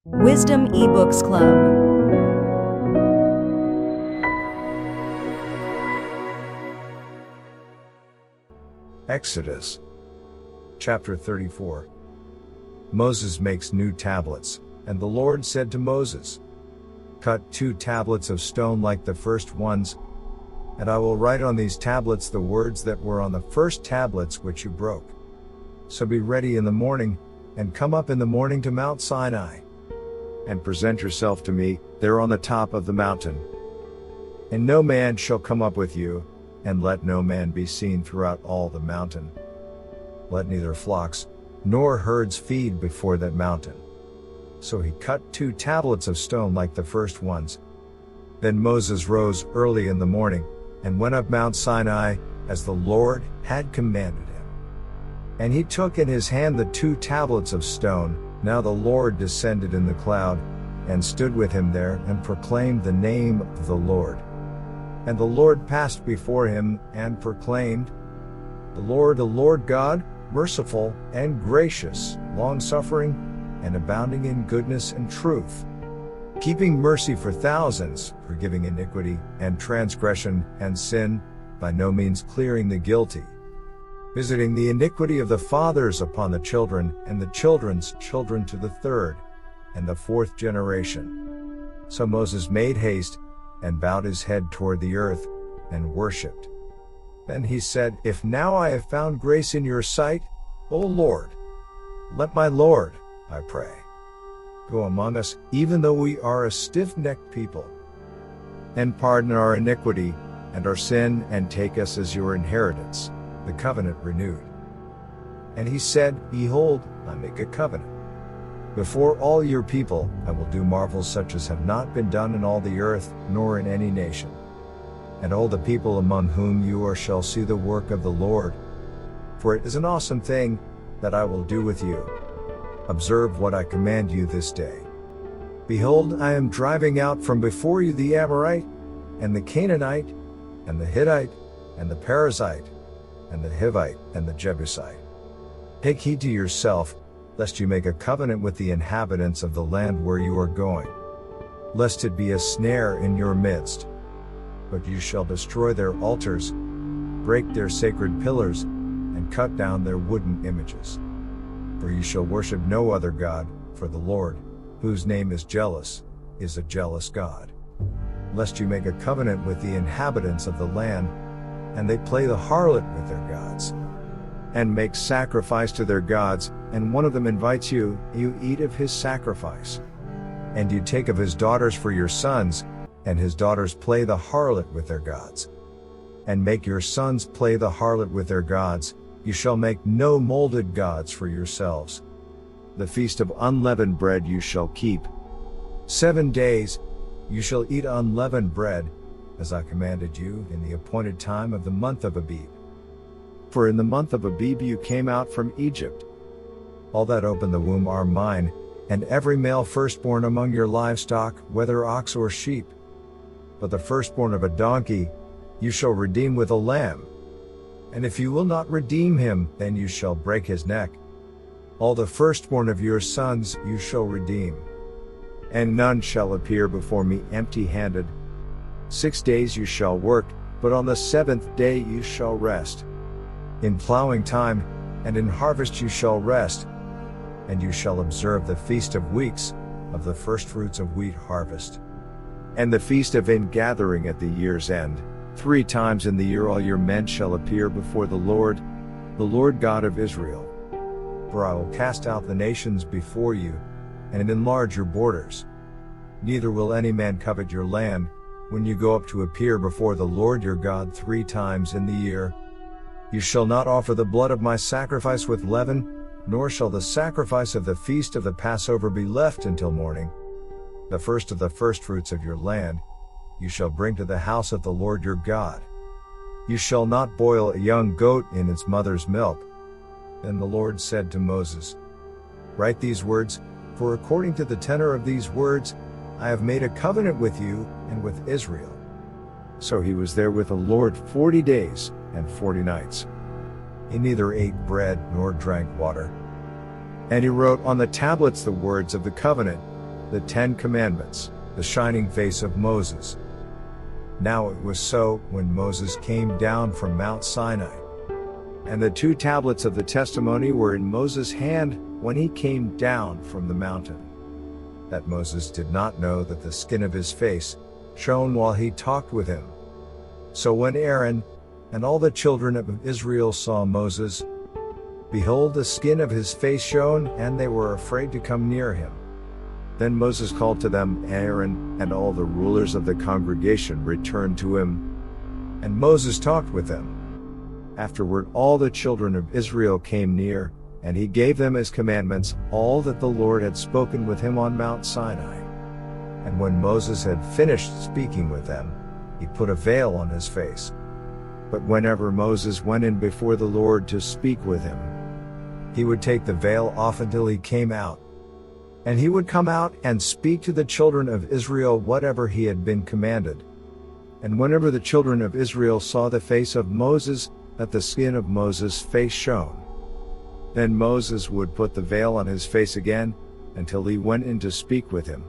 Wisdom eBooks Club. Exodus chapter 34. Moses makes new tablets, and the Lord said to Moses, "Cut 2 tablets of stone like the first ones, and I will write on these tablets the words that were on the first tablets which you broke. So be ready in the morning, and come up in the morning to Mount Sinai, and present yourself to me there on the top of the mountain. And no man shall come up with you, and let no man be seen throughout all the mountain. Let neither flocks nor herds feed before that mountain." So he cut 2 tablets of stone like the first ones. Then Moses rose early in the morning, and went up Mount Sinai, as the Lord had commanded him. And he took in his hand the 2 tablets of stone. Now the Lord descended in the cloud, and stood with him there, and proclaimed the name of the Lord. And the Lord passed before him, and proclaimed, the Lord God, merciful and gracious, long-suffering, and abounding in goodness and truth, keeping mercy for thousands, forgiving iniquity, and transgression, and sin, by no means clearing the guilty, visiting the iniquity of the fathers upon the children, and the children's children to the 3rd and the 4th generation. So Moses made haste, and bowed his head toward the earth, and worshipped. Then he said, "If now I have found grace in your sight, O Lord, let my Lord, I pray, go among us, even though we are a stiff-necked people, and pardon our iniquity and our sin, and take us as your inheritance, the covenant renewed." And he said, "Behold, I make a covenant. Before all your people I will do marvels such as have not been done in all the earth, nor in any nation. And all the people among whom you are shall see the work of the Lord. For it is an awesome thing that I will do with you. Observe what I command you this day. Behold, I am driving out from before you the Amorite, and the Canaanite, and the Hittite, and the Perizzite, and the Hivite, and the Jebusite. Take heed to yourself, lest you make a covenant with the inhabitants of the land where you are going, lest it be a snare in your midst. But you shall destroy their altars, break their sacred pillars, and cut down their wooden images. For you shall worship no other God, for the Lord, whose name is jealous, is a jealous God. Lest you make a covenant with the inhabitants of the land, and they play the harlot with their gods, and make sacrifice to their gods, and one of them invites you, you eat of his sacrifice. And you take of his daughters for your sons, and his daughters play the harlot with their gods. And make your sons play the harlot with their gods. You shall make no molded gods for yourselves. The feast of unleavened bread you shall keep. 7 days you shall eat unleavened bread, as I commanded you, in the appointed time of the month of Abib. For in the month of Abib you came out from Egypt. All that open the womb are mine, and every male firstborn among your livestock, whether ox or sheep. But the firstborn of a donkey you shall redeem with a lamb. And if you will not redeem him, then you shall break his neck. All the firstborn of your sons you shall redeem. And none shall appear before me empty-handed. 6 days you shall work, but on the 7th day you shall rest. In plowing time, and in harvest you shall rest. And you shall observe the feast of weeks, of the firstfruits of wheat harvest. And the feast of ingathering at the year's end. 3 times in the year all your men shall appear before the Lord God of Israel. For I will cast out the nations before you, and enlarge your borders. Neither will any man covet your land, when you go up to appear before the Lord your God 3 times in the year. You shall not offer the blood of my sacrifice with leaven, nor shall the sacrifice of the feast of the Passover be left until morning. The first of the firstfruits of your land you shall bring to the house of the Lord your God. You shall not boil a young goat in its mother's milk. Then the Lord said to Moses, "Write these words, for according to the tenor of these words, I have made a covenant with you and with Israel." So he was there with the Lord 40 days and 40 nights. He neither ate bread nor drank water. And he wrote on the tablets the words of the covenant, the 10 Commandments, the shining face of Moses. Now it was so, when Moses came down from Mount Sinai, and the 2 tablets of the testimony were in Moses' hand when he came down from the mountain, that Moses did not know that the skin of his face shone while he talked with him. So when Aaron and all the children of Israel saw Moses, behold, the skin of his face shone, and they were afraid to come near him. Then Moses called to them Aaron, and all the rulers of the congregation returned to him, and Moses talked with them. Afterward all the children of Israel came near, and he gave them as commandments all that the Lord had spoken with him on Mount Sinai. And when Moses had finished speaking with them, he put a veil on his face. But whenever Moses went in before the Lord to speak with him, he would take the veil off until he came out. And he would come out and speak to the children of Israel whatever he had been commanded. And whenever the children of Israel saw the face of Moses, that the skin of Moses' face shone, then Moses would put the veil on his face again, until he went in to speak with him.